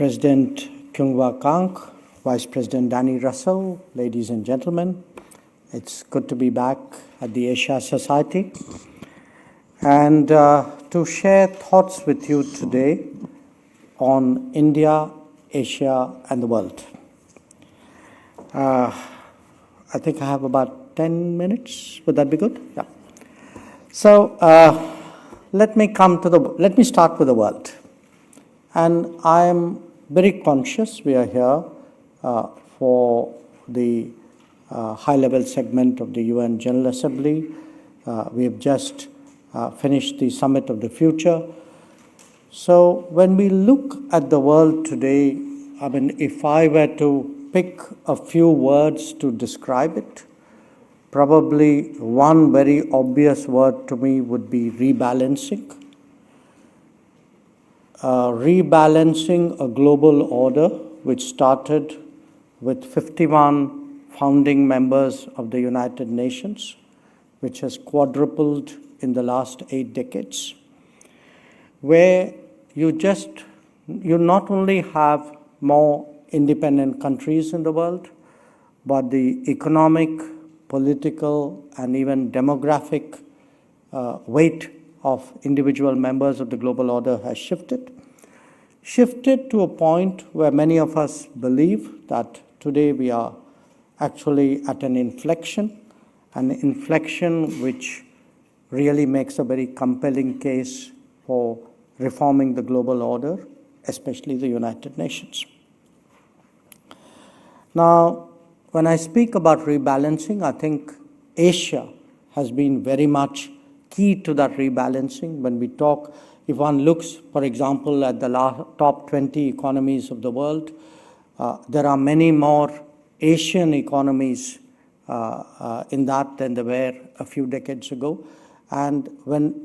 President Kyungwa Kang, Vice President Danny Russell, ladies and gentlemen, it's good to be back at the Asia Society and to share thoughts with you today on India, Asia, and the world. I think I have about 10 minutes. Would that be good? Yeah. So let me start with the world. And I am very conscious we are here for the high-level segment of the UN General Assembly. We have just finished the Summit of the Future. So when we look at the world today, I mean, if I were to pick a few words to describe it, probably one very obvious word to me would be rebalancing. Rebalancing a global order which started with 51 founding members of the United Nations, which has quadrupled in the last 8 decades, where you not only have more independent countries in the world, but the economic, political, and even demographic weight of individual members of the global order has shifted to a point where many of us believe that today we are actually at an inflection which really makes a very compelling case for reforming the global order, especially the United Nations. Now, when I speak about rebalancing, I think Asia has been very much key to that rebalancing. When we talk, if one looks, for example, at the top 20 economies of the world, there are many more Asian economies in that than there were a few decades ago. And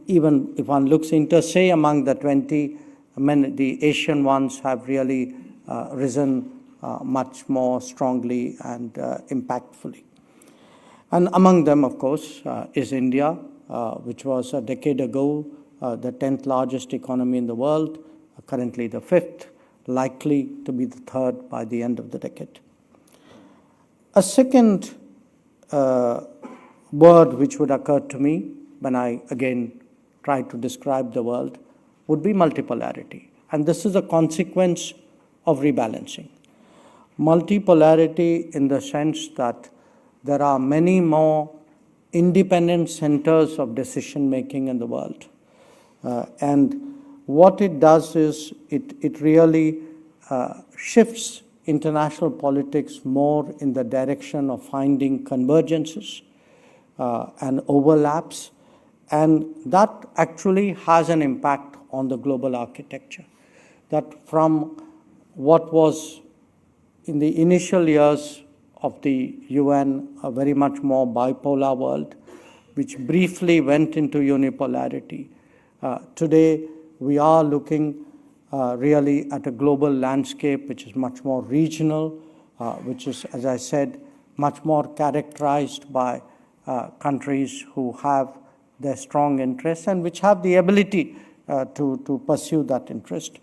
even if one looks inter se among the 20, the Asian ones have really risen much more strongly and impactfully. And among them, of course, is India, which was a decade ago the 10th largest economy in the world, currently the 5th, likely to be the 3rd by the end of the decade. A second word which would occur to me when I again try to describe the world would be multipolarity. And this is a consequence of rebalancing. Multipolarity in the sense that there are many more independent centers of decision-making in the world. And what it does is it really shifts international politics more in the direction of finding convergences and overlaps. And that actually has an impact on the global architecture. That from what was in the initial years of the UN, a very much more bipolar world, which briefly went into unipolarity. Today, we are looking really at a global landscape which is much more regional, which is, as I said, much more characterized by countries who have their strong interests and which have the ability to pursue that interest.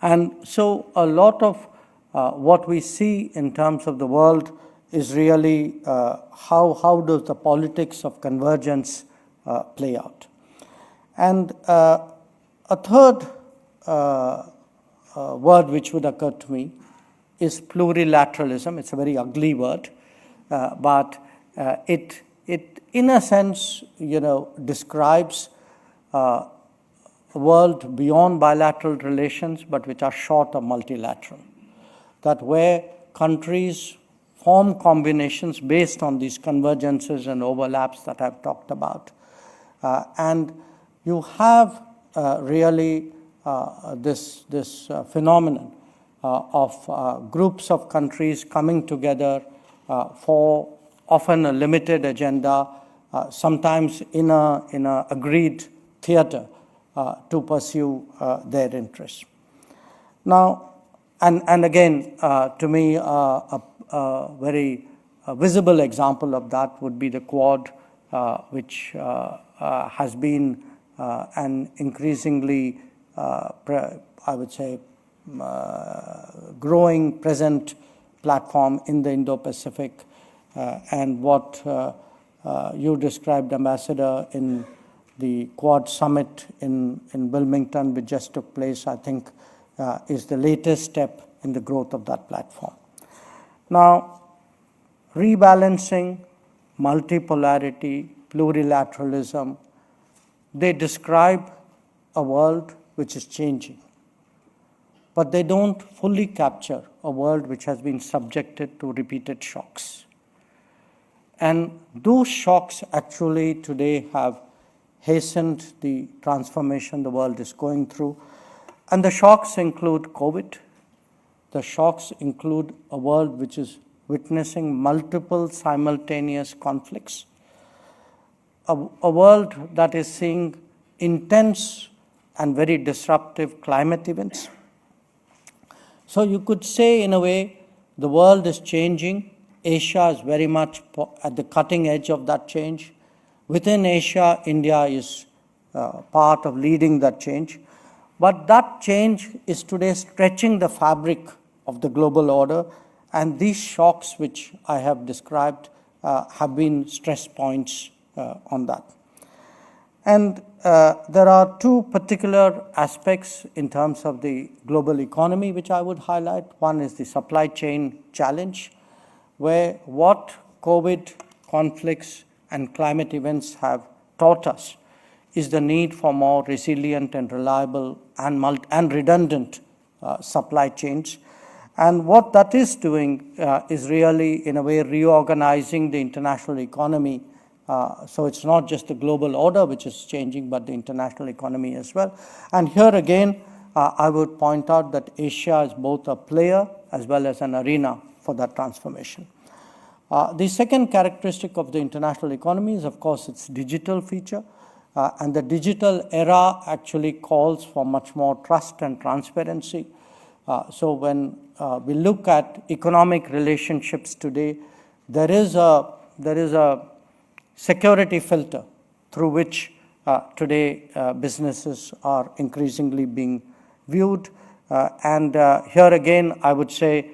And so a lot of what we see in terms of the world is really how does the politics of convergence play out. And a third word which would occur to me is plurilateralism. It's a very ugly word, but it in a sense, describes a world beyond bilateral relations, but which are short of multilateral. That where countries form combinations based on these convergences and overlaps that I've talked about. And you have really this phenomenon of groups of countries coming together for often a limited agenda, sometimes in a agreed theater to pursue their interests. Now, and again, to me, a very visible example of that would be the Quad, which has been an increasingly, I would say, growing present platform in the Indo-Pacific, and what you described, Ambassador, in the Quad Summit in Wilmington, which just took place, I think is the latest step in the growth of that platform. Now, rebalancing, multipolarity, plurilateralism, they describe a world which is changing, but they don't fully capture a world which has been subjected to repeated shocks. And those shocks actually today have hastened the transformation the world is going through. And the shocks include COVID. The shocks include a world which is witnessing multiple simultaneous conflicts, a world that is seeing intense and very disruptive climate events. So you could say, in a way, the world is changing. Asia is very much at the cutting edge of that change. Within Asia, India is part of leading that change. But that change is today stretching the fabric of the global order, and these shocks which I have described have been stress points on that. And there are two particular aspects in terms of the global economy which I would highlight. One is the supply chain challenge, where what COVID, conflicts, and climate events have taught us is the need for more resilient and reliable and redundant supply chains. And what that is doing is really, in a way, reorganizing the international economy. So it's not just the global order which is changing, but the international economy as well. And here again, I would point out that Asia is both a player as well as an arena for that transformation. The second characteristic of the international economy is, of course, its digital feature. And the digital era actually calls for much more trust and transparency. So when we look at economic relationships today, there is a security filter through which today businesses are increasingly being viewed. And here again, I would say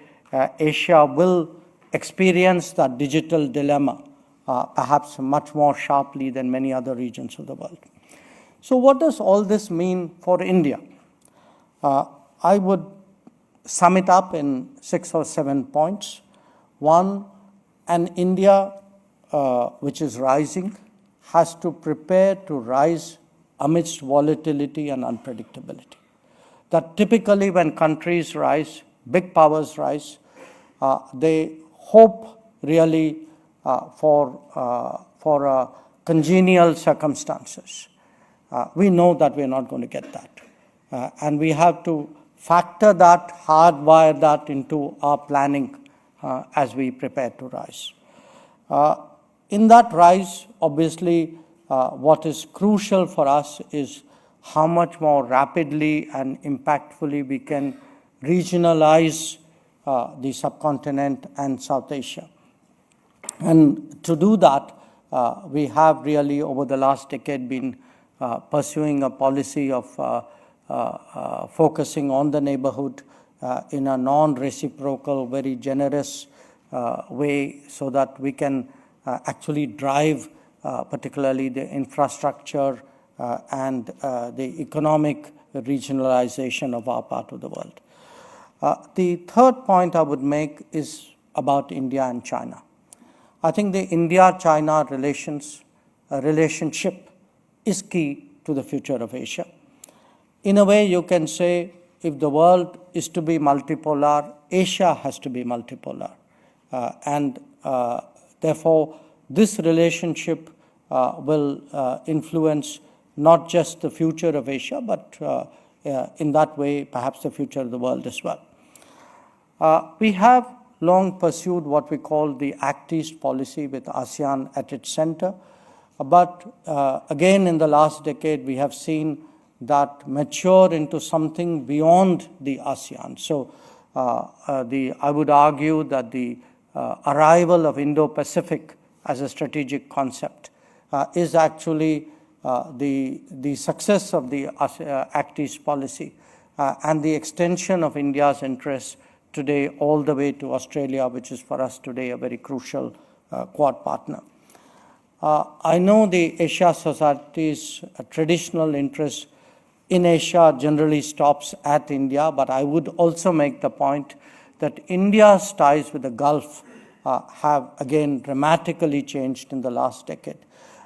Asia will experience that digital dilemma perhaps much more sharply than many other regions of the world. So what does all this mean for India? I would sum it up in 6 or 7 points. One, an India which is rising has to prepare to rise amidst volatility and unpredictability. That typically when countries rise, big powers rise, they hope really for congenial circumstances. We know that we're not going to get that. And we have to factor that, hardwire that into our planning as we prepare to rise. In that rise, obviously, what is crucial for us is how much more rapidly and impactfully we can regionalize the subcontinent and South Asia. And to do that, we have really over the last decade been pursuing a policy of focusing on the neighborhood in a non-reciprocal, very generous way, so that we can actually drive particularly the infrastructure and the economic regionalization of our part of the world. The third point I would make is about India and China. I think the India-China relationship is key to the future of Asia. In a way, you can say if the world is to be multipolar, Asia has to be multipolar. And therefore, this relationship will influence not just the future of Asia, but in that way, perhaps the future of the world as well. We have long pursued what we call the Act East policy with ASEAN at its center. But again, in the last decade, we have seen that mature into something beyond the ASEAN. So I would argue that the arrival of Indo-Pacific as a strategic concept is actually the success of the Act East policy, and the extension of India's interests today all the way to Australia, which is for us today a very crucial Quad partner. I know the Asia Society's traditional interest in Asia generally stops at India, but I would also make the point that India's ties with the Gulf have again dramatically changed in the last decade.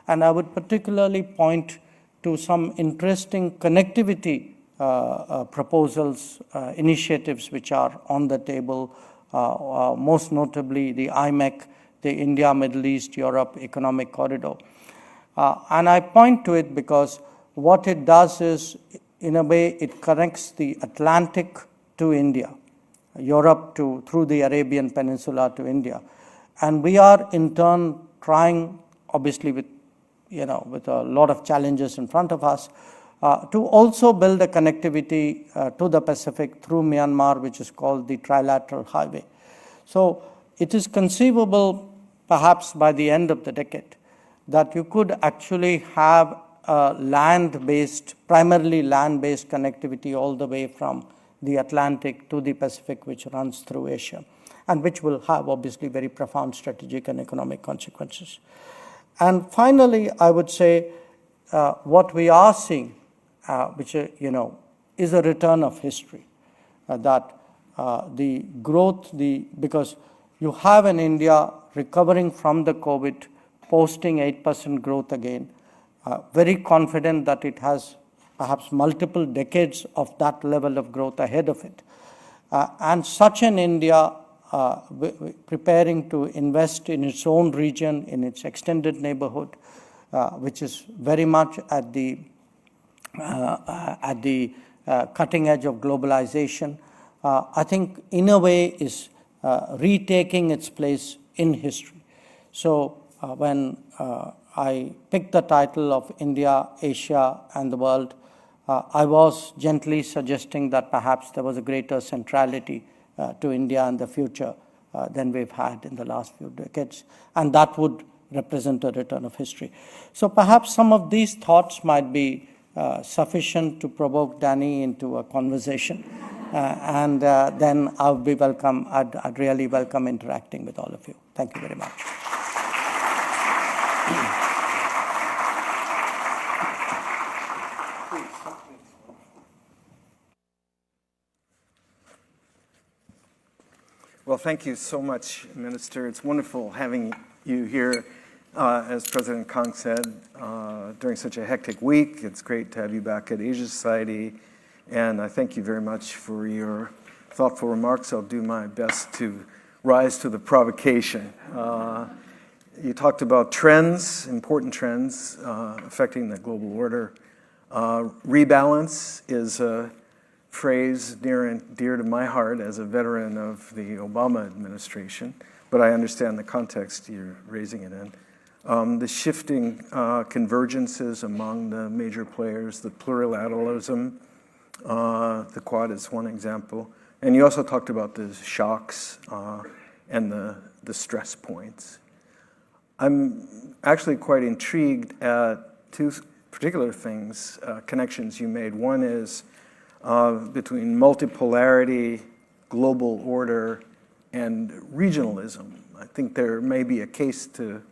And I would particularly point to some interesting connectivity proposals, initiatives which are on the table, most notably the IMEC, the India, Middle East, Europe Economic Corridor. And I point to it because what it does is, in a way, it connects the Atlantic to India, Europe through the Arabian Peninsula to India. And we are in turn trying, obviously with a lot of challenges in front of us, to also build a connectivity to the Pacific through Myanmar, which is called the Trilateral Highway. So it is conceivable, perhaps by the end of the decade, that you could actually have primarily land-based connectivity all the way from the Atlantic to the Pacific, which runs through Asia, and which will have obviously very profound strategic and economic consequences. And finally, I would say what we are seeing, which is a return of history, that the growth, because you have in India recovering from the COVID, posting 8% growth again, very confident that it has perhaps multiple decades of that level of growth ahead of it. And such an India preparing to invest in its own region, in its extended neighborhood, which is very much at the cutting edge of globalization, I think in a way is retaking its place in history. So when I picked the title of India, Asia, and the World, I was gently suggesting that perhaps there was a greater centrality to India in the future than we've had in the last few decades, and that would represent a return of history. So perhaps some of these thoughts might be sufficient to provoke Danny into a conversation, and then I'd really welcome interacting with all of you. Thank you very much. Well, thank you so much, Minister. It's wonderful having you here, as President Kang said, during such a hectic week. It's great to have you back at Asia Society, and I thank you very much for your thoughtful remarks. I'll do my best to rise to the provocation. You talked about trends, important trends affecting the global order. Rebalance is a phrase near and dear to my heart as a veteran of the Obama administration, but I understand the context you're raising it in. The shifting convergences among the major players, the plurilateralism, the Quad is one example. And you also talked about the shocks and the stress points. I'm actually quite intrigued at two particular things, connections you made. One is between multipolarity, global order, and regionalism. I think there may be a case to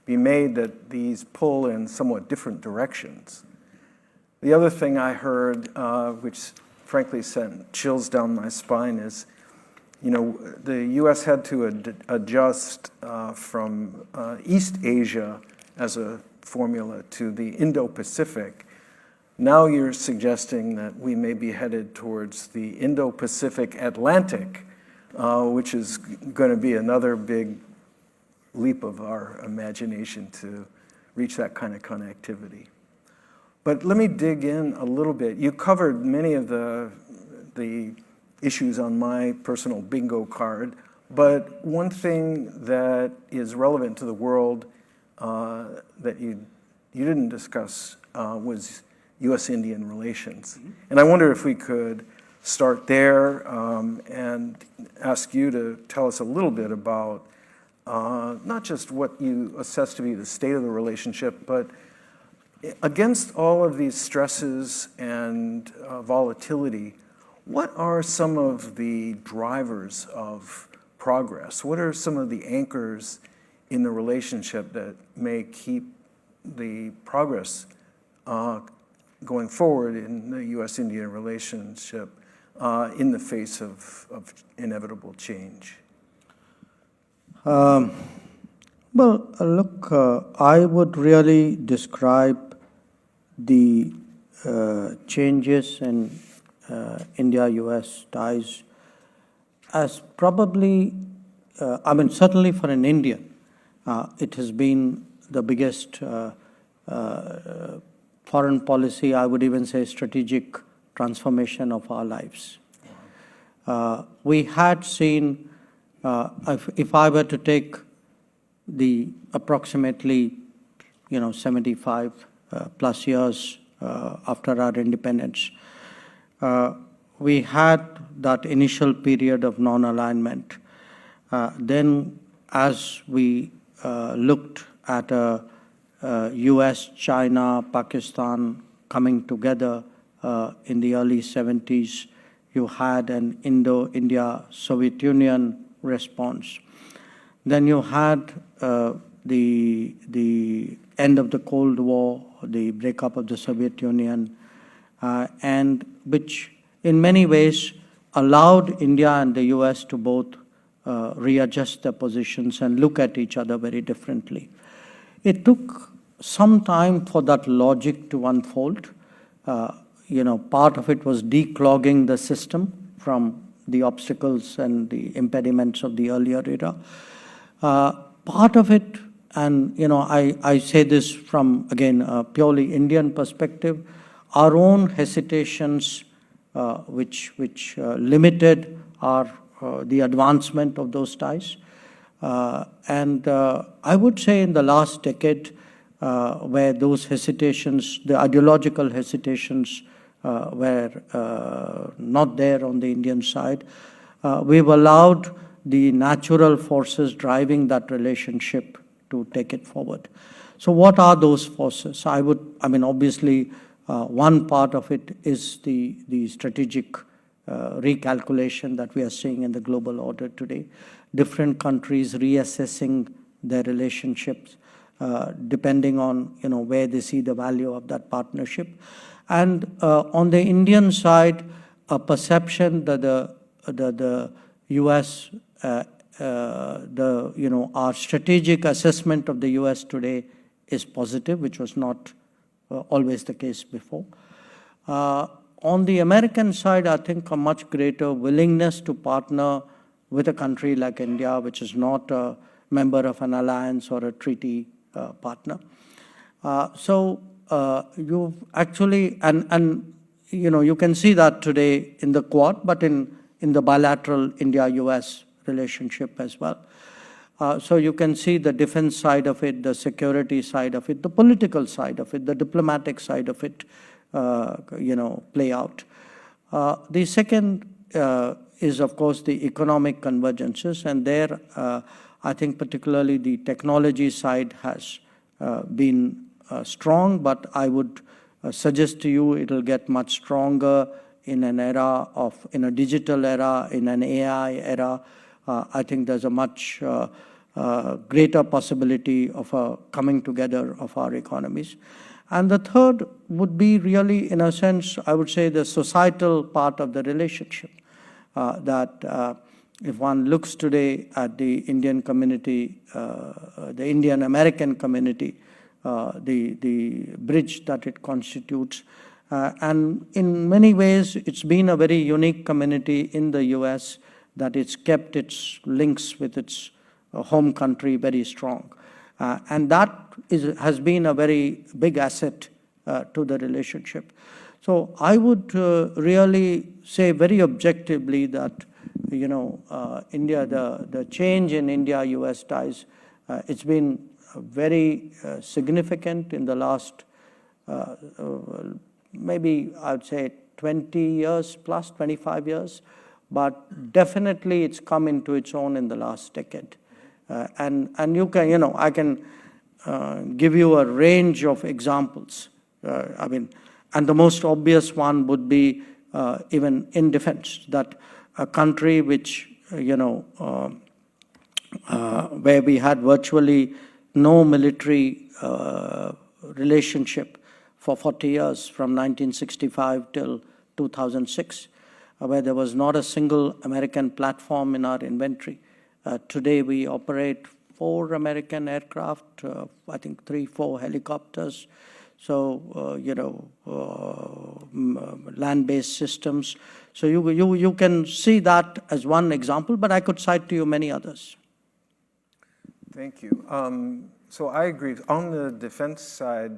be made that these pull in somewhat different directions. The other thing I heard, which frankly sent chills down my spine, is the U.S. had to adjust from East Asia as a formula to the Indo-Pacific. Now you're suggesting that we may be headed towards the Indo-Pacific Atlantic, which is going to be another big leap of our imagination to reach that kind of connectivity. But let me dig in a little bit. You covered many of the issues on my personal bingo card, but one thing that is relevant to the world that you didn't discuss was U.S.-Indian relations. Mm-hmm. And I wonder if we could start there and ask you to tell us a little bit about not just what you assess to be the state of the relationship, but against all of these stresses and volatility, What are some of the drivers of progress? What are some of the anchors in the relationship that may keep the progress going forward in the U.S.-India relationship in the face of inevitable change? Well, look, I would really describe the changes in India-US ties as probably, certainly for an Indian, it has been the biggest foreign policy, I would even say strategic transformation of our lives. We had seen, if I were to take the approximately 75 plus years after our independence, we had that initial period of non-alignment. Then as we looked at US, China, Pakistan coming together in the early 70s, you had an Indo-India-Soviet Union response. Then you had the end of the Cold War, the breakup of the Soviet Union, and which in many ways allowed India and the US to both readjust their positions and look at each other very differently. It took some time for that logic to unfold. Part of it was declogging the system from the obstacles and the impediments of the earlier era. Part of it, and I say this from, again, a purely Indian perspective, our own hesitations which limited the advancement of those ties. And I would say in the last decade, where those hesitations, the ideological hesitations were not there on the Indian side, we've allowed the natural forces driving that relationship to take it forward. So what are those forces? Obviously, one part of it is the strategic recalculation that we are seeing in the global order today. Different countries reassessing their relationships depending on where they see the value of that partnership. And on the Indian side, a perception that the US, our strategic assessment of the US today is positive, which was not always the case before. On the American side, I think a much greater willingness to partner with a country like India, which is not a member of an alliance or a treaty partner. You've actually, you can see that today in the Quad, but in the bilateral India-US relationship as well. So you can see the defense side of it, the security side of it, the political side of it, the diplomatic side of it, play out. The second is, of course, the economic convergences, and there, I think particularly the technology side has been strong, but I would suggest to you it'll get much stronger in an era in a digital era, in an AI era. I think there's a much greater possibility of a coming together of our economies. And the third would be really, in a sense, I would say the societal part of the relationship. That if one looks today at the Indian community, the Indian-American community, the bridge that it constitutes, and in many ways, it's been a very unique community in the US that it's kept its links with its home country very strong. And that has been a very big asset to the relationship. So I would really say very objectively that, India, the change in India-US ties, it's been very significant in the last, maybe I'd say 20 years plus, 25 years, but definitely it's come into its own in the last decade. And you can, I can give you a range of examples. And the most obvious one would be even in defense, that a country which, where we had virtually no military relationship for 40 years, from 1965 till 2006, where there was not a single American platform in our inventory. Today we operate 4 American aircraft, I think 3, 4 helicopters, so land-based systems. So you can see that as one example, but I could cite to you many others. Thank you. So I agree. On the defense side,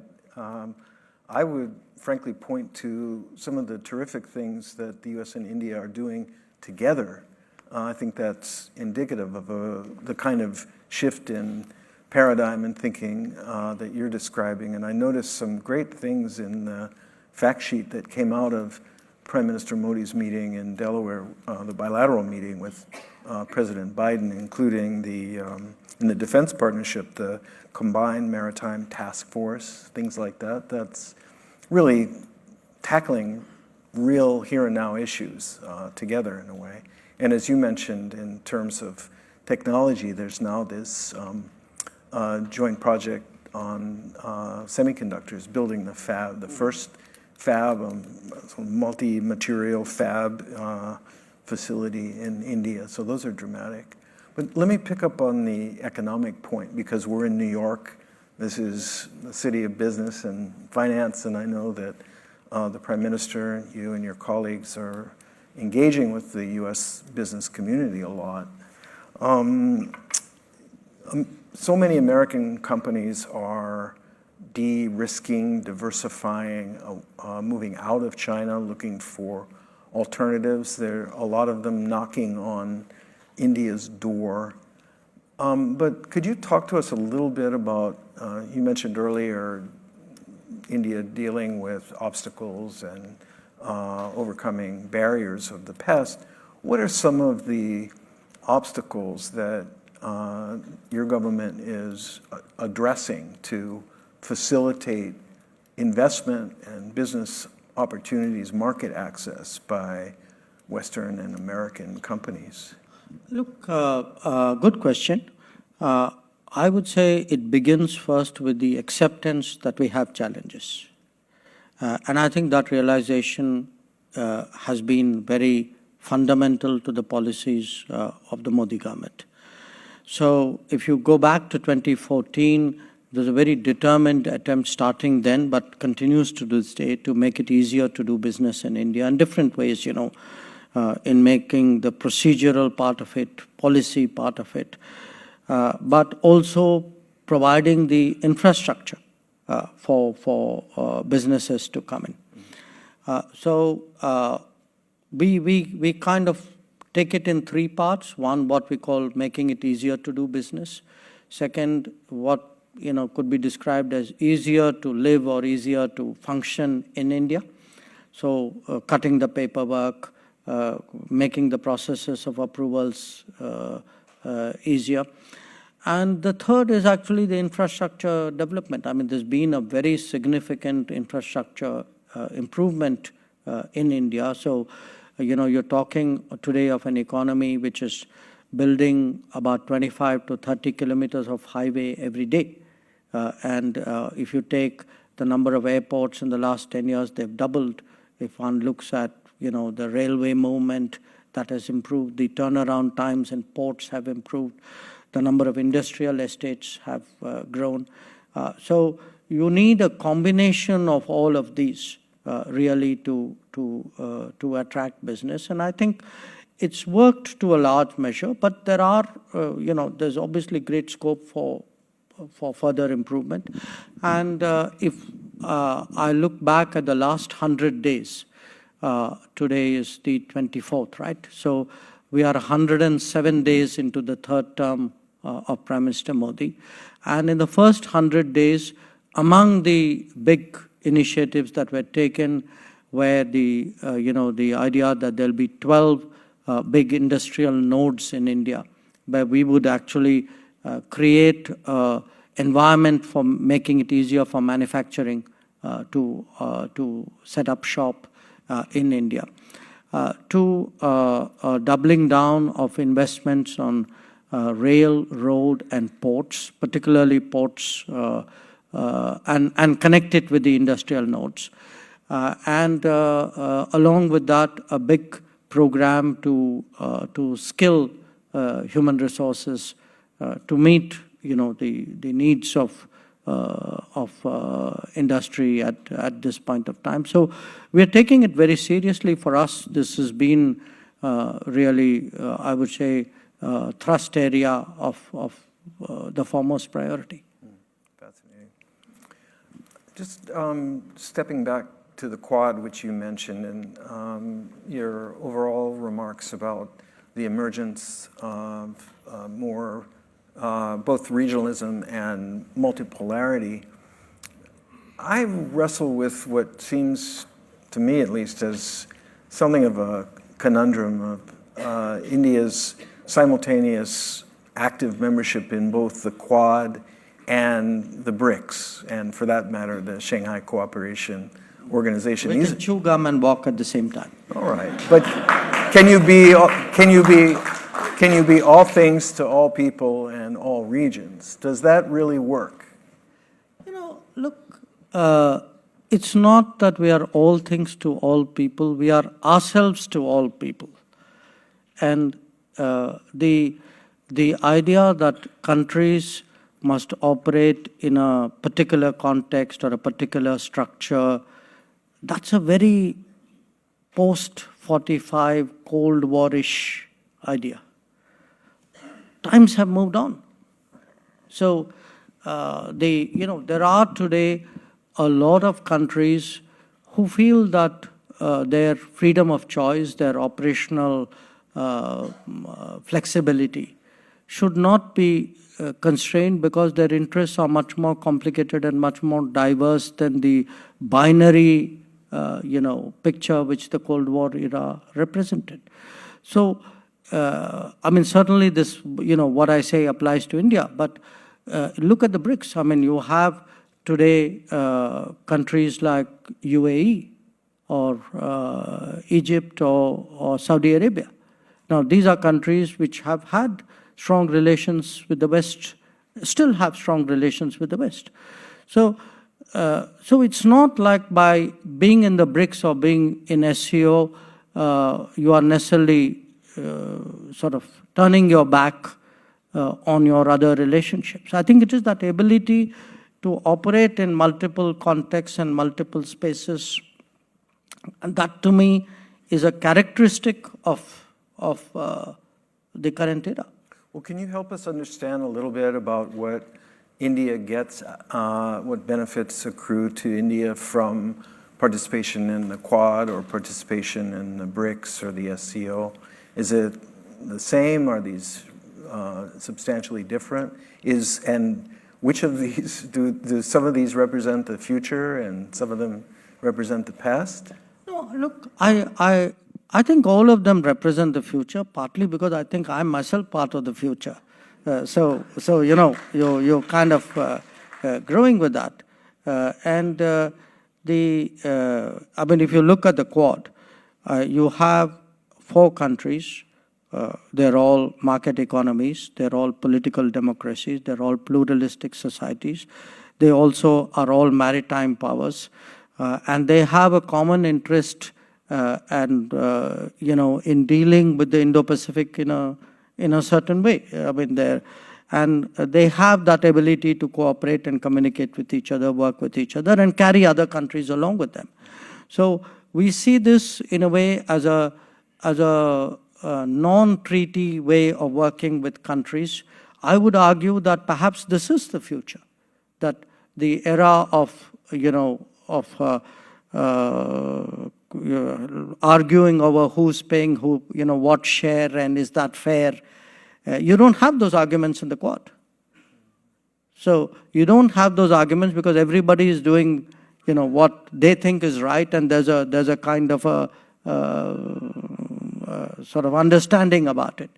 I would frankly point to some of the terrific things that the U.S. and India are doing together. I think that's indicative of the kind of shift in paradigm and thinking that you're describing. And I noticed some great things in the fact sheet that came out of Prime Minister Modi's meeting in Delaware, the bilateral meeting with President Biden, including in the defense partnership, the Combined Maritime Task Force, things like that. That's really tackling real here and now issues together in a way. And as you mentioned, in terms of technology, there's now this joint project on semiconductors, building the fab, the first fab, multi-material fab facility in India. So those are dramatic. But let me pick up on the economic point, because we're in New York. This is the city of business and finance, and I know that the Prime Minister, you and your colleagues are engaging with the U.S. business community a lot. So many American companies are de-risking, diversifying, moving out of China, looking for alternatives. There are a lot of them knocking on India's door. But could you talk to us a little bit about, you mentioned earlier, India dealing with obstacles and overcoming barriers of the past. What are some of the obstacles that your government is addressing to facilitate investment and business opportunities, market access by Western and American companies? Look, good question. I would say it begins first with the acceptance that we have challenges. And I think that realization has been very fundamental to the policies of the Modi government. So if you go back to 2014, there's a very determined attempt starting then, but continues to this day, to make it easier to do business in India in different ways, in making the procedural part of it, policy part of it, but also providing the infrastructure for businesses to come in. So we kind of take it in 3 parts. One, what we call making it easier to do business. Second, what could be described as easier to live or easier to function in India. So cutting the paperwork, making the processes of approvals easier. And the third is actually the infrastructure development. I mean, there's been a very significant infrastructure improvement in India. So, you're talking today of an economy which is building about 25 to 30 kilometers of highway every day. And if you take the number of airports in the last 10 years, they've doubled. If one looks at, the railway movement, that has improved. The turnaround times in ports have improved. The number of industrial estates have grown. So you need a combination of all of these really to attract business. And I think it's worked to a large measure, but there are, there's obviously great scope for further improvement. And if I look back at the last 100 days, today is the 24th, right? So we are 107 days into the 3rd term of Prime Minister Modi. And in the first 100 days, among the big initiatives that were taken were the idea that there'll be 12 big industrial nodes in India, where we would actually create an environment for making it easier for manufacturing to set up shop in India. Two, doubling down of investments on rail, road, and ports, particularly ports, and connect it with the industrial nodes. And along with that, a big program to skill human resources to meet, the needs of industry at this point of time. So we are taking it very seriously. For us, this has been really, I would say, thrust area of the foremost priority. Fascinating. Just stepping back to the Quad, which you mentioned, and your overall remarks about the emergence of more both regionalism and multipolarity, I wrestle with what seems, to me at least, as something of a conundrum of India's simultaneous active membership in both the Quad and the BRICS, and for that matter, the Shanghai Cooperation Organization. We can chew gum and walk at the same time. All right, but can you be all things to all people and all regions? Does that really work? Look, it's not that we are all things to all people. We are ourselves to all people. And the idea that countries must operate in a particular context or a particular structure, that's a very post-45 Cold War-ish idea. Times have moved on. So there are today a lot of countries who feel that their freedom of choice, their operational flexibility should not be constrained because their interests are much more complicated and much more diverse than the binary picture which the Cold War era represented. So, certainly this, what I say applies to India, but look at the BRICS. You have today countries like UAE or Egypt or Saudi Arabia. Now, these are countries which have had strong relations with the West, still have strong relations with the West. So it's not like by being in the BRICS or being in SCO, you are necessarily sort of turning your back on your other relationships. I think it is that ability to operate in multiple contexts and multiple spaces, and that to me is a characteristic of the current era. Well, can you help us understand a little bit about what India gets, what benefits accrue to India from participation in the Quad or participation in the BRICS or the SCO? Is it the same? Are these substantially different? And which of these, do some of these represent the future and some of them represent the past? No, look, I think all of them represent the future, partly because I think I'm myself part of the future. So you're kind of growing with that. If you look at the Quad, you have 4 countries. They're all market economies. They're all political democracies. They're all pluralistic societies. They also are all maritime powers. And they have a common interest in dealing with the Indo-Pacific in a certain way. They have that ability to cooperate and communicate with each other, work with each other, and carry other countries along with them. So we see this in a way as a non-treaty way of working with countries. I would argue that perhaps this is the future, that the era of arguing over who's paying who, what share and is that fair. You don't have those arguments in the Quad. So you don't have those arguments because everybody is doing, what they think is right, and there's a kind of a sort of understanding about it.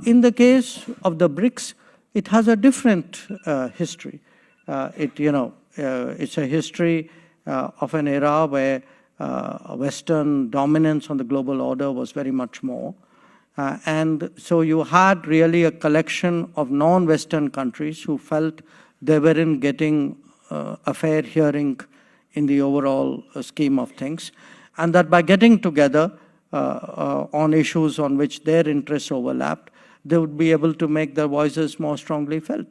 In the case of the BRICS, it has a different history. It's a history of an era where Western dominance on the global order was very much more. And so you had really a collection of non-Western countries who felt they weren't getting a fair hearing in the overall scheme of things, and that by getting together on issues on which their interests overlapped, they would be able to make their voices more strongly felt.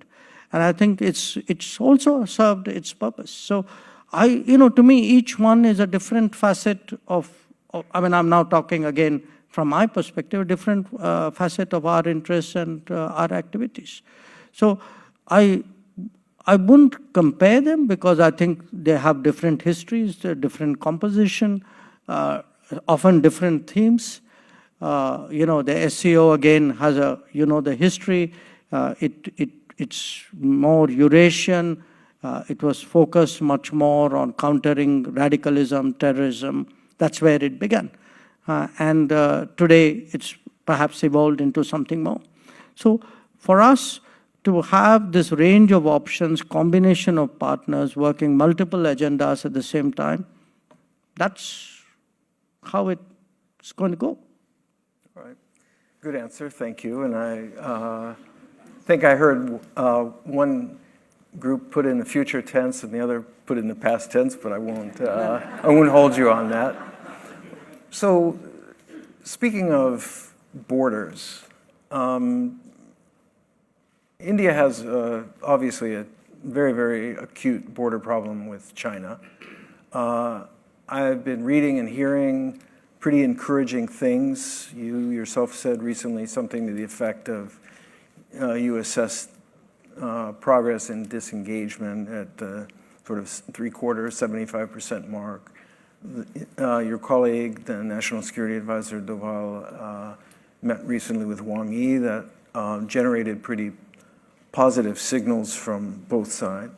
And I think it's also served its purpose. So to me, each one is a different facet of I mean, I'm now talking again from my perspective, a different facet of our interests and our activities. So I wouldn't compare them because I think they have different histories, different composition, often different themes. The SCO again has the history. It's more Eurasian. It was focused much more on countering radicalism, terrorism. That's where it began. And today it's perhaps evolved into something more. So for us to have this range of options, combination of partners working multiple agendas at the same time, that's how it's going to go. All right. Good answer. Thank you. And I think I heard one group put in the future tense and the other put in the past tense, but I won't hold you on that. So, speaking of borders, India has obviously a very, very acute border problem with China. I've been reading and hearing pretty encouraging things. You yourself said recently something to the effect of you assessed progress in disengagement at the sort of 75% mark. Your colleague, the National Security Advisor Doval, met recently with Wang Yi that generated pretty positive signals from both sides.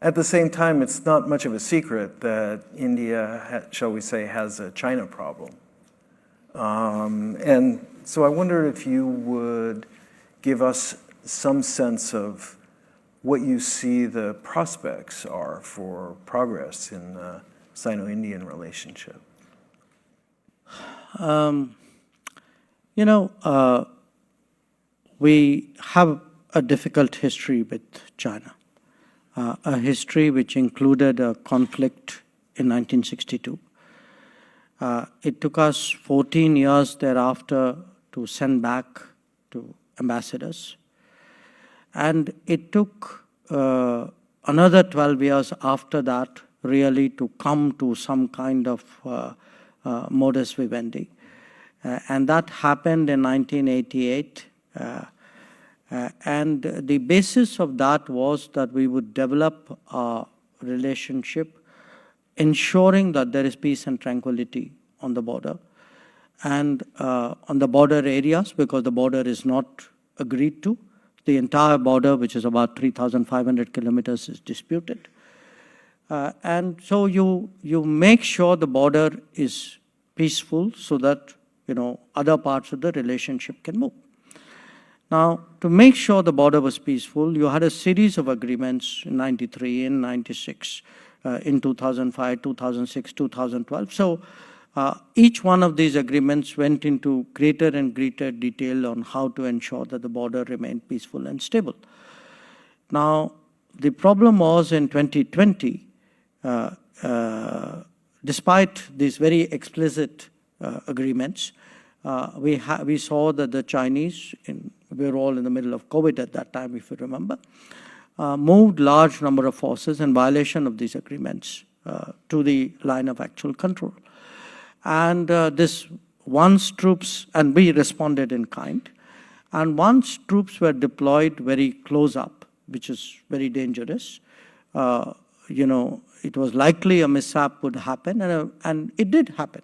At the same time, it's not much of a secret that India, shall we say, has a China problem. And so I wonder if you would give us some sense of what you see the prospects are for progress in the Sino-Indian relationship. We have a difficult history with China, a history which included a conflict in 1962. It took us 14 years thereafter to send back to ambassadors. And it took another 12 years after that really to come to some kind of modus vivendi. And that happened in 1988. And the basis of that was that we would develop a relationship ensuring that there is peace and tranquility on the border and on the border areas, because the border is not agreed to. The entire border, which is about 3,500 kilometers, is disputed. And so you make sure the border is peaceful so that other parts of the relationship can move. Now, to make sure the border was peaceful, you had a series of agreements in 93, in 96, in 2005, 2006, 2012. So each one of these agreements went into greater and greater detail on how to ensure that the border remained peaceful and stable. Now, the problem was in 2020, despite these very explicit agreements, we saw that the Chinese, we were all in the middle of COVID at that time, if you remember, moved large number of forces in violation of these agreements to the line of actual control. And once troops, and we responded in kind, and once troops were deployed very close up, which is very dangerous, it was likely a mishap would happen, and it did happen.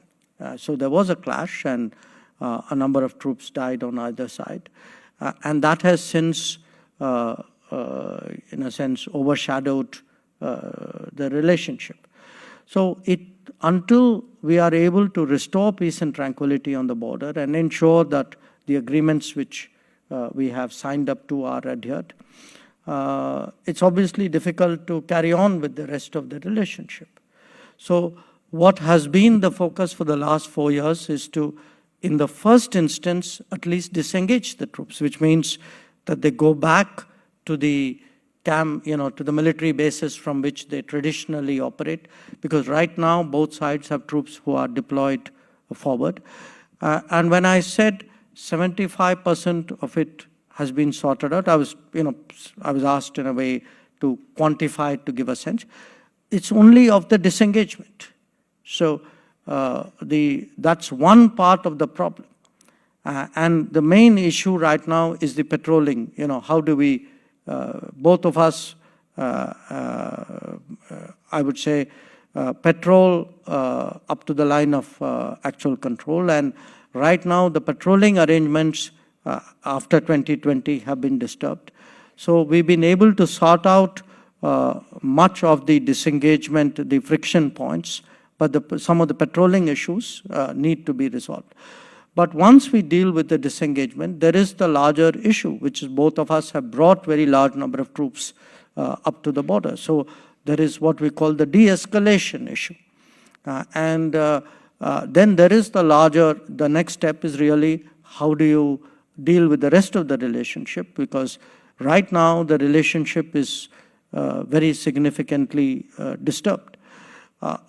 So there was a clash, and a number of troops died on either side. And that has since, in a sense, overshadowed the relationship. So until we are able to restore peace and tranquility on the border and ensure that the agreements which we have signed up to are adhered, it's obviously difficult to carry on with the rest of the relationship. So what has been the focus for the last 4 years is to, in the first instance, at least disengage the troops, which means that they go back to the to the military bases from which they traditionally operate, because right now both sides have troops who are deployed forward. And when I said 75% of it has been sorted out, I was asked in a way to quantify it, to give a sense. It's only of the disengagement. So that's one part of the problem. And the main issue right now is the patrolling. How do we, both of us, I would say, patrol up to the line of actual control. And right now, the patrolling arrangements after 2020 have been disturbed. So we've been able to sort out much of the disengagement, the friction points, but some of the patrolling issues need to be resolved. But once we deal with the disengagement, there is the larger issue, which is both of us have brought very large number of troops up to the border. So there is what we call the de-escalation issue. And then there is the next step is really how do you deal with the rest of the relationship, because right now the relationship is very significantly disturbed.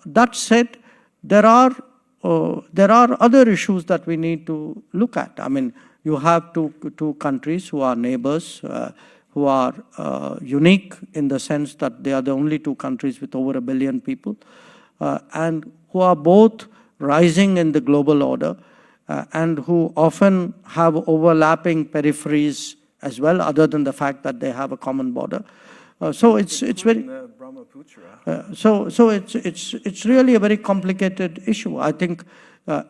That said, there are other issues that we need to look at. I mean, you have two countries who are neighbors, who are unique in the sense that they are the only two countries with over 1 billion people, and who are both rising in the global order, and who often have overlapping peripheries as well, other than the fact that they have a common border. So it's very so it's really a very complicated issue. I think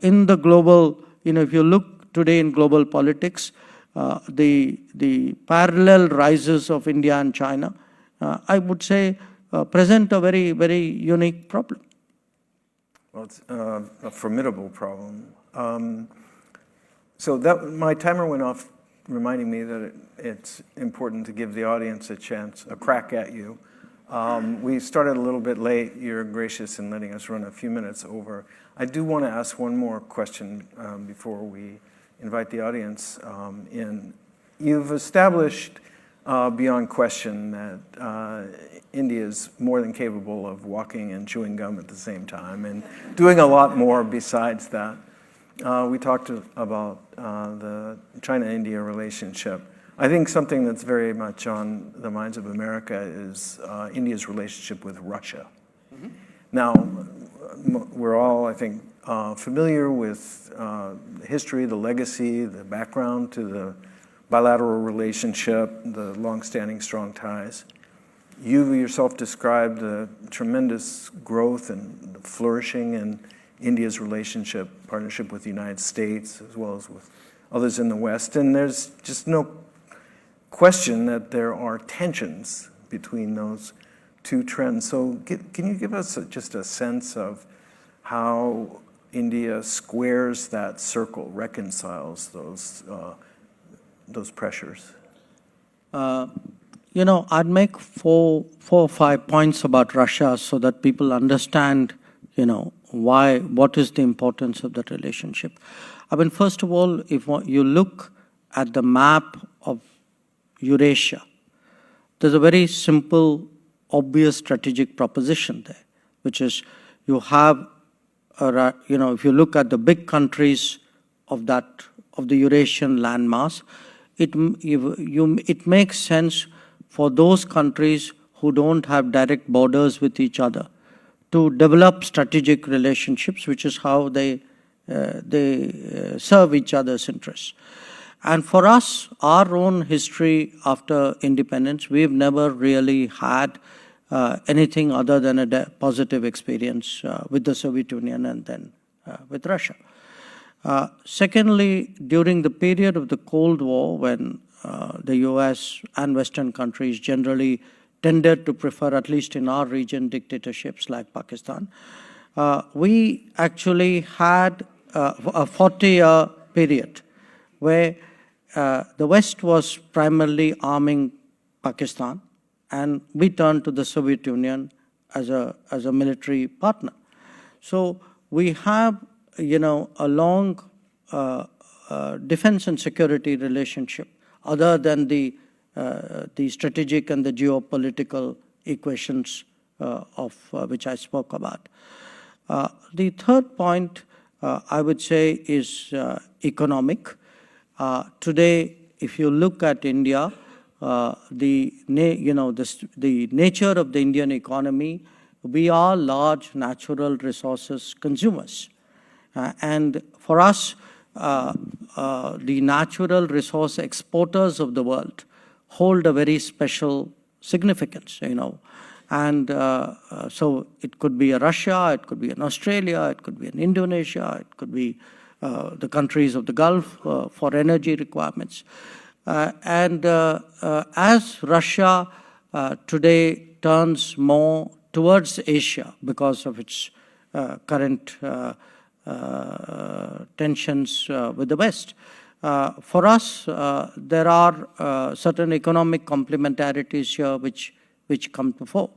in the global, if you look today in global politics, the parallel rises of India and China, I would say, present a very, very unique problem. Well, it's a formidable problem. So my timer went off, reminding me that it's important to give the audience a crack at you. We started a little bit late. You're gracious in letting us run a few minutes over. I do want to ask one more question before we invite the audience in. You've established beyond question that India is more than capable of walking and chewing gum at the same time and doing a lot more besides that. We talked about the China-India relationship. I think something that's very much on the minds of America is India's relationship with Russia. Mm-hmm. Now, we're all, I think, familiar with the history, the legacy, the background to the bilateral relationship, the long-standing strong ties. You yourself described the tremendous growth and the flourishing in India's partnership with the United States, as well as with others in the West. And there's just no question that there are tensions between those two trends. So can you give us just a sense of how India squares that circle, reconciles those pressures? I'd make four or five points about Russia so that people understand, what is the importance of that relationship. I mean, first of all, if you look at the map of Eurasia, there's a very simple, obvious strategic proposition there, which is you have, if you look at the big countries of the Eurasian landmass, it makes sense for those countries who don't have direct borders with each other to develop strategic relationships, which is how they serve each other's interests. And for us, our own history after independence, we've never really had anything other than a positive experience with the Soviet Union and then with Russia. Secondly, during the period of the Cold War, when the US and Western countries generally tended to prefer, at least in our region, dictatorships like Pakistan, we actually had a 40-year period where the West was primarily arming Pakistan, and we turned to the Soviet Union as a military partner. So we have, a long defense and security relationship other than the strategic and the geopolitical equations of which I spoke about. The third point, I would say, is economic. Today, if you look at India, the nature of the Indian economy, we are large natural resources consumers. And for us, the natural resource exporters of the world hold a very special significance, And so it could be a Russia, it could be an Australia, it could be an Indonesia, it could be the countries of the Gulf for energy requirements. As Russia today turns more towards Asia because of its current tensions with the West, for us, there are certain economic complementarities here which come to fore.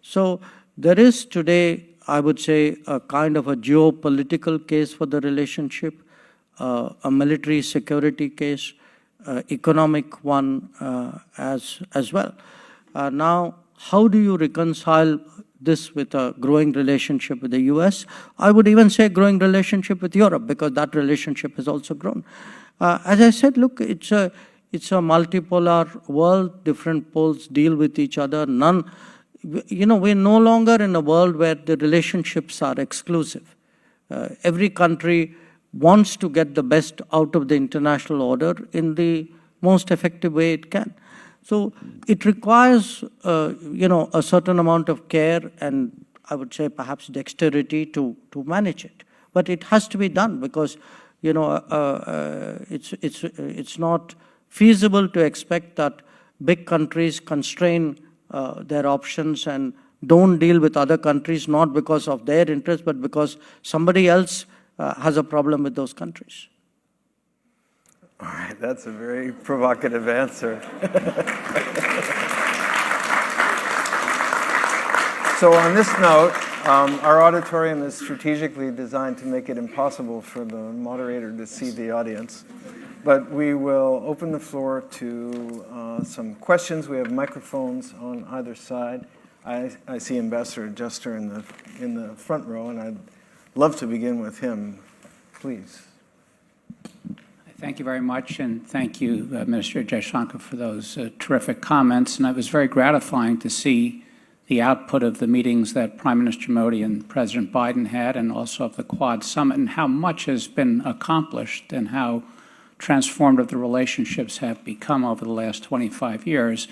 So there is today, I would say, a kind of a geopolitical case for the relationship, a military security case, economic one as well. Now, how do you reconcile this with a growing relationship with the US? I would even say growing relationship with Europe, because that relationship has also grown. As I said, look, it's a multipolar world. Different poles deal with each other. We're no longer in a world where the relationships are exclusive. Every country wants to get the best out of the international order in the most effective way it can. So it requires, a certain amount of care and, I would say, perhaps dexterity to manage it. But it has to be done because, it's not feasible to expect that big countries constrain their options and don't deal with other countries, not because of their interest, but because somebody else has a problem with those countries. All right, that's a very provocative answer. So on this note, our auditorium is strategically designed to make it impossible for the moderator to see the audience. But we will open the floor to some questions. We have microphones on either side. I see Ambassador Juster in the front row, and I'd love to begin with him. Please. Thank you very much, and thank you, Minister Jaishankar, for those terrific comments. And it was very gratifying to see the output of the meetings that Prime Minister Modi and President Biden had, and also of the Quad Summit, and how much has been accomplished and how transformative the relationships have become over the last 25 years.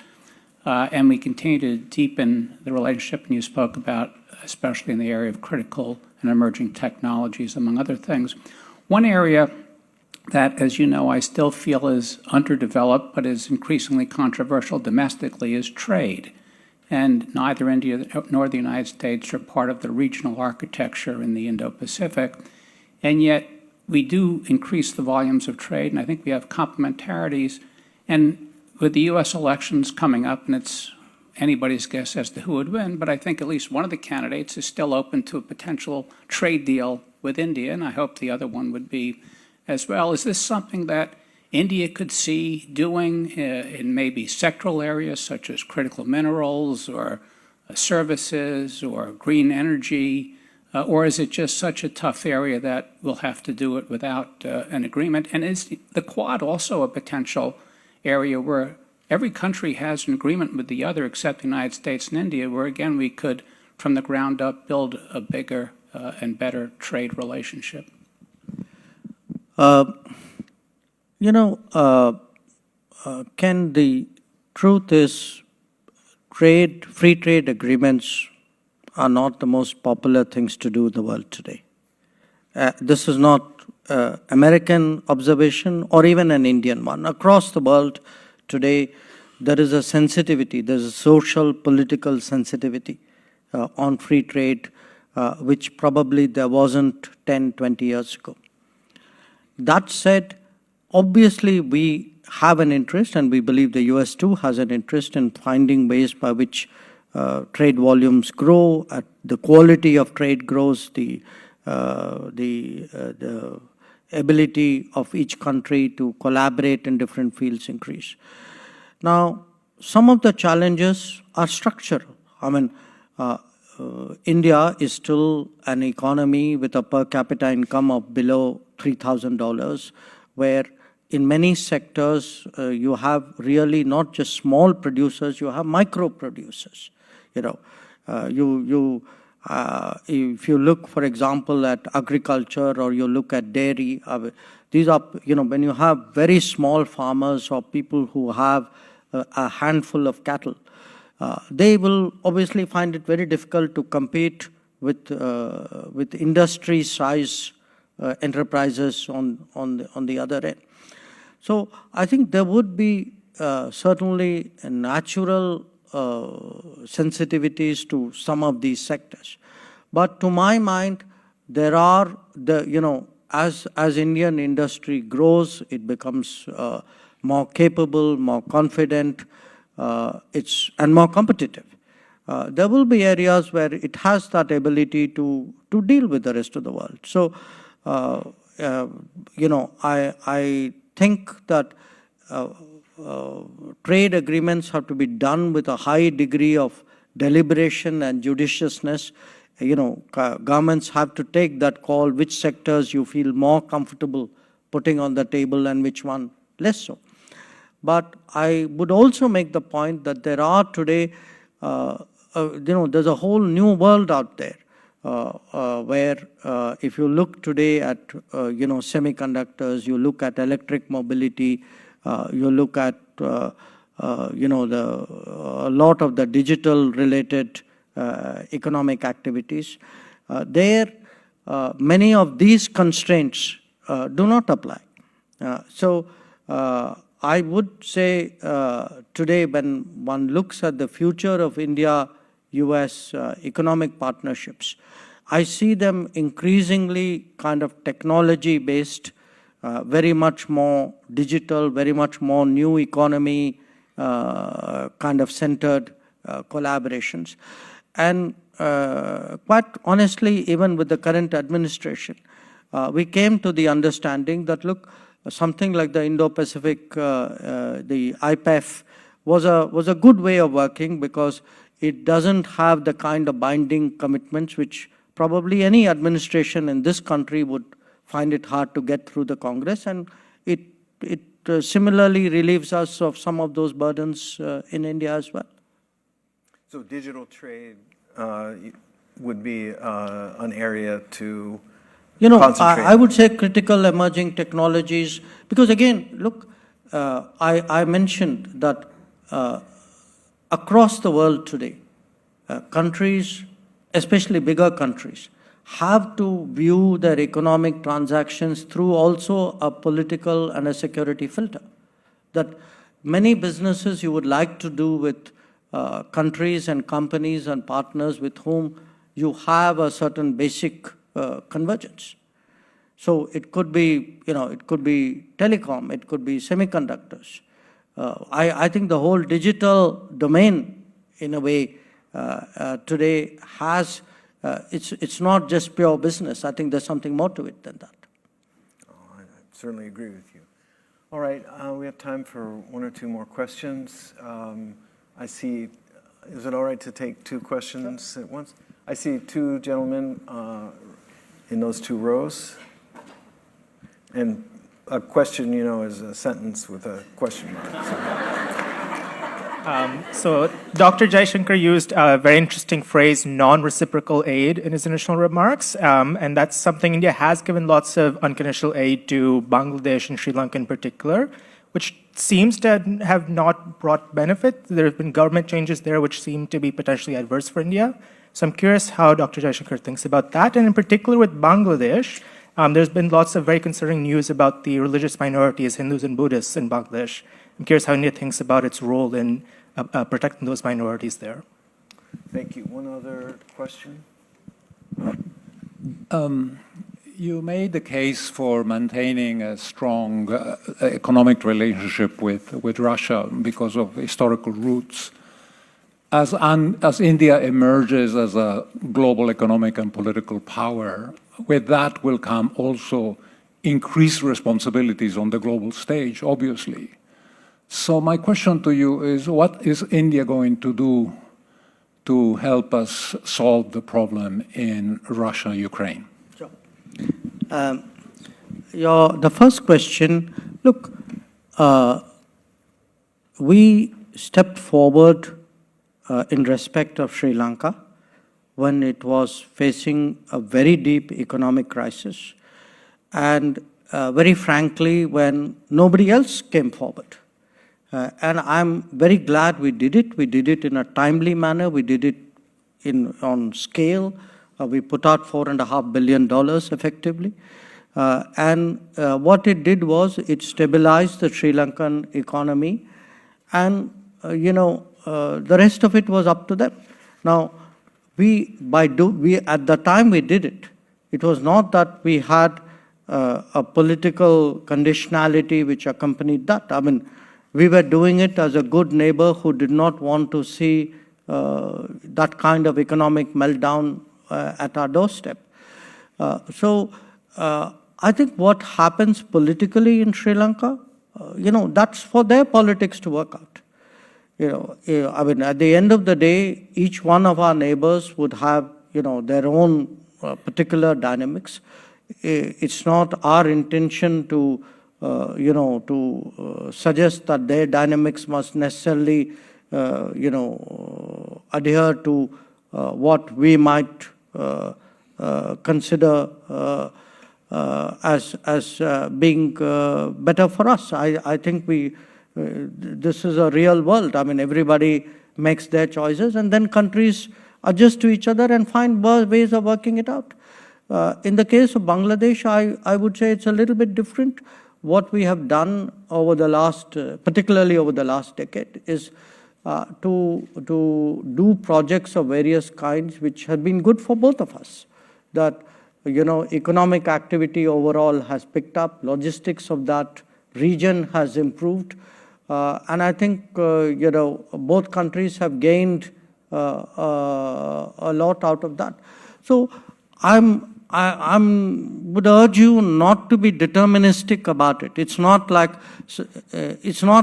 And we continue to deepen the relationship, and you spoke about, especially in the area of critical and emerging technologies, among other things. One area that, as you know, I still feel is underdeveloped but is increasingly controversial domestically is trade. And neither India nor the United States are part of the regional architecture in the Indo-Pacific. And yet we do increase the volumes of trade, and I think we have complementarities. And with the U.S. elections coming up, and it's anybody's guess as to who would win, but I think at least one of the candidates is still open to a potential trade deal with India, and I hope the other one would be as well. Is this something that India could see doing in maybe sectoral areas such as critical minerals or services or green energy, or is it just such a tough area that we'll have to do it without an agreement? And is the Quad also a potential area where every country has an agreement with the other except the United States and India, where again we could from the ground up build a bigger and better trade relationship? Ken, the truth is free trade agreements are not the most popular things to do in the world today. This is not American observation or even an Indian one. Across the world today, there is a sensitivity, there's a social, political sensitivity on free trade, which probably there wasn't 10, 20 years ago. That said, obviously we have an interest, and we believe the US too has an interest in finding ways by which trade volumes grow, the quality of trade grows, the ability of each country to collaborate in different fields increase. Now, some of the challenges are structural. I mean, India is still an economy with a per capita income of below $3,000, where in many sectors you have really not just small producers, you have micro producers. If you look, for example, at agriculture or you look at dairy, these are, when you have very small farmers or people who have a handful of cattle, they will obviously find it very difficult to compete with industry-size enterprises on the other end. So I think there would be certainly a natural sensitivities to some of these sectors. But to my mind, there are as Indian industry grows, it becomes more capable, more confident, and more competitive. There will be areas where it has that ability to deal with the rest of the world. So, I think that trade agreements have to be done with a high degree of deliberation and judiciousness. Governments have to take that call, which sectors you feel more comfortable putting on the table and which one less so. But I would also make the point that there are today, there's a whole new world out there where if you look today at, semiconductors, you look at electric mobility, you look at, a lot of the digital related economic activities, many of these constraints do not apply. So I would say today when one looks at the future of India-US economic partnerships, I see them increasingly kind of technology-based, very much more digital, very much more new economy kind of centered collaborations. And quite honestly, even with the current administration, we came to the understanding that, look, something like the Indo-Pacific, the IPEF, was a good way of working because it doesn't have the kind of binding commitments which probably any administration in this country would find it hard to get through the Congress, and it similarly relieves us of some of those burdens in India as well. So digital trade would be an area to concentrate. I would say critical emerging technologies, because again, look, I mentioned that across the world today, countries, especially bigger countries, have to view their economic transactions through also a political and a security filter. That many businesses you would like to do with countries and companies and partners with whom you have a certain basic convergence. So it could be, it could be telecom, it could be semiconductors. I think the whole digital domain, in a way, today has, it's not just pure business. I think there's something more to it than that. Oh, I certainly agree with you. All right, we have time for one or two more questions. I see, is it all right to take two questions at once? I see two gentlemen in those two rows. And a question, is a sentence with a question mark. So Dr. Jaishankar used a very interesting phrase, non-reciprocal aid, in his initial remarks. And that's something India has given lots of unconditional aid to Bangladesh and Sri Lanka in particular, which seems to have not brought benefit. There have been government changes there which seem to be potentially adverse for India. So I'm curious how Dr. Jaishankar thinks about that. And in particular with Bangladesh, there's been lots of very concerning news about the religious minorities, Hindus and Buddhists in Bangladesh. I'm curious how India thinks about its role in protecting those minorities there. Thank you. One other question? You made the case for maintaining a strong economic relationship with Russia because of historical roots. as India emerges as a global economic and political power, with that will come also increased responsibilities on the global stage, obviously. So my question to you is, what is India going to do to help us solve the problem in Russia, Ukraine? Sure. The first question, look, we stepped forward in respect of Sri Lanka when it was facing a very deep economic crisis, and very frankly, when nobody else came forward. And I'm very glad we did it. We did it in a timely manner. We did it on scale. We put out $4.5 billion effectively. And what it did was it stabilized the Sri Lankan economy, and the rest of it was up to them. Now, at the time we did it, it was not that we had a political conditionality which accompanied that. I mean, we were doing it as a good neighbor who did not want to see that kind of economic meltdown at our doorstep. So I think what happens politically in Sri Lanka, that's for their politics to work out. I mean, at the end of the day, each one of our neighbors would have, their own particular dynamics. It's not our intention to, suggest that their dynamics must necessarily, adhere to what we might consider as being better for us. I think this is a real world. I mean, everybody makes their choices, and then countries adjust to each other and find ways of working it out. In the case of Bangladesh, I would say it's a little bit different. What we have done over the last, particularly over the last decade, is to do projects of various kinds which have been good for both of us. That, economic activity overall has picked up, logistics of that region has improved, and I think, both countries have gained a lot out of that. So I would urge you not to be deterministic about it. It's not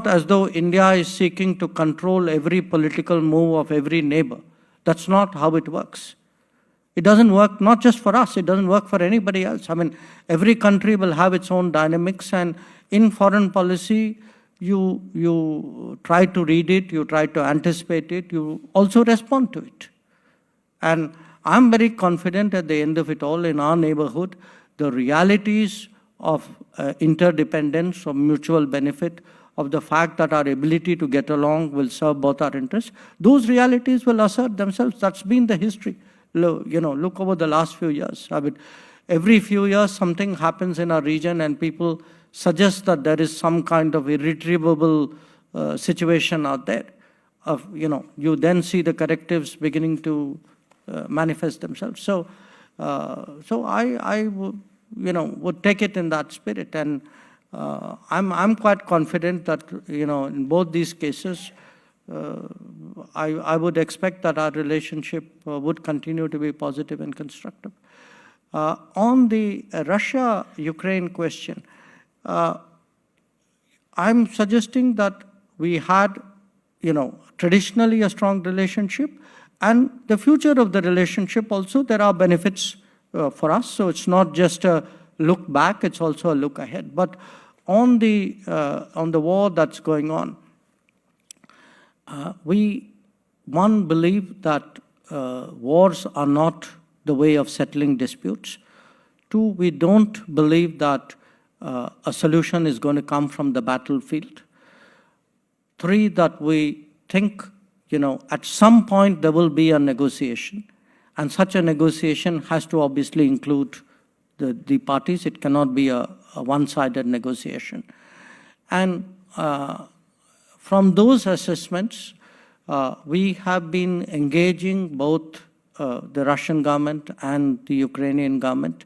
as though India is seeking to control every political move of every neighbor. That's not how it works. It doesn't work, not just for us, it doesn't work for anybody else. I mean, every country will have its own dynamics, and in foreign policy, you try to read it, you try to anticipate it, you also respond to it. And I'm very confident at the end of it all, in our neighborhood, the realities of interdependence, of mutual benefit, of the fact that our ability to get along will serve both our interests, those realities will assert themselves. That's been the history. Look over the last few years. I mean, every few years something happens in our region and people suggest that there is some kind of irretrievable situation out there. You then see the correctives beginning to manifest themselves. So I would take it in that spirit, and I'm quite confident that in both these cases, I would expect that our relationship would continue to be positive and constructive. On the Russia-Ukraine question, I'm suggesting that we had, traditionally a strong relationship, and the future of the relationship also, there are benefits for us. So it's not just a look back, it's also a look ahead. But on the war that's going on, we believe that wars are not the way of settling disputes. Two, we don't believe that a solution is going to come from the battlefield. Three, that we think, at some point there will be a negotiation, and such a negotiation has to obviously include the parties. It cannot be a one-sided negotiation. And from those assessments, we have been engaging both the Russian government and the Ukrainian government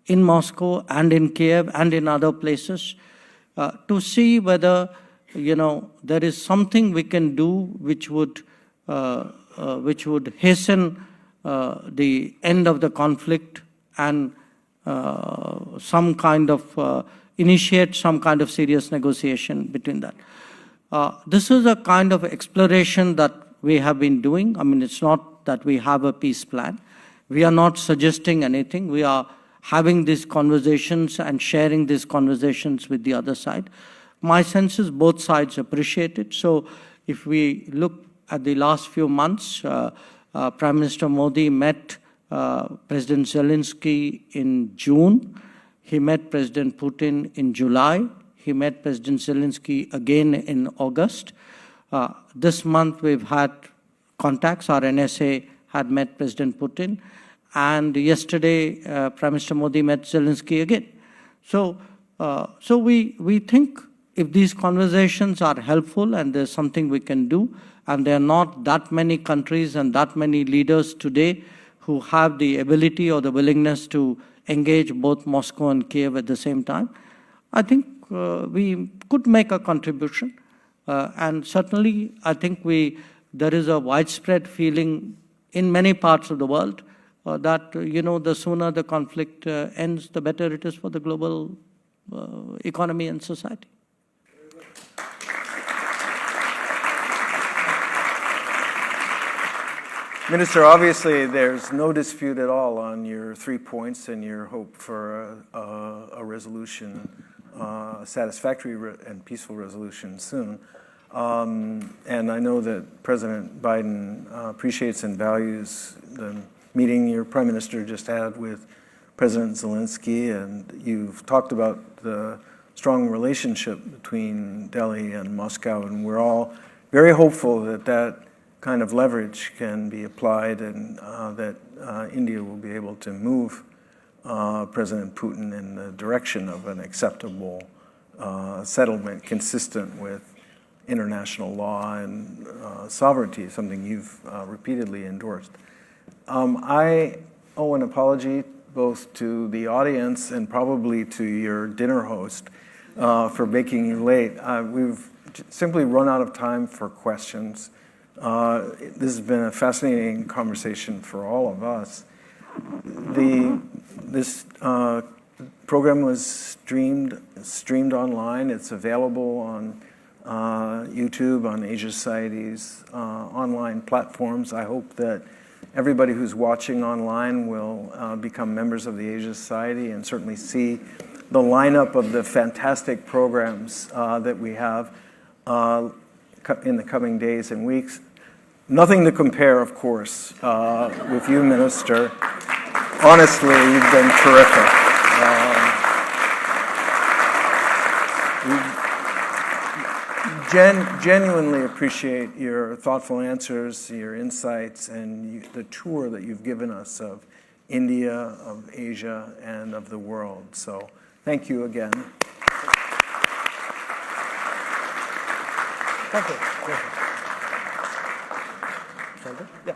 in Moscow and in Kiev and in other places to see whether, there is something we can do which would which would hasten the end of the conflict and some kind of initiate some kind of serious negotiation between that. This is a kind of exploration that we have been doing. I mean, it's not that we have a peace plan. We are not suggesting anything. We are having these conversations and sharing these conversations with the other side. My sense is both sides appreciate it. So if we look at the last few months, Prime Minister Modi met President Zelensky in June. He met President Putin in July. He met President Zelensky again in August. This month we've had contacts. Our NSA had met President Putin. And yesterday, Prime Minister Modi met Zelensky again. So we think if these conversations are helpful and there's something we can do, and there are not that many countries and that many leaders today who have the ability or the willingness to engage both Moscow and Kiev at the same time, I think we could make a contribution. And certainly, I think there is a widespread feeling in many parts of the world that, the sooner the conflict ends, the better it is for the global economy and society. Minister, obviously there's no dispute at all on your 3 points and your hope for a resolution, satisfactory and peaceful resolution soon. And I know that President Biden appreciates and values the meeting your Prime Minister just had with President Zelensky, and you've talked about the strong relationship between Delhi and Moscow, and we're all very hopeful that that kind of leverage can be applied and that India will be able to move President Putin in the direction of an acceptable settlement consistent with international law and sovereignty, something you've repeatedly endorsed. I owe an apology both to the audience and probably to your dinner host for making you late. We've simply run out of time for questions. This has been a fascinating conversation for all of us. This program was streamed online. It's available on YouTube, on Asia Society's online platforms. I hope that everybody who's watching online will become members of the Asia Society and certainly see the lineup of the fantastic programs that we have in the coming days and weeks. Nothing to compare, of course, with you, Minister. Honestly, you've been terrific. We genuinely appreciate your thoughtful answers, your insights, and the tour that you've given us of India, of Asia, and of the world. So thank you again. Thank you. Yeah.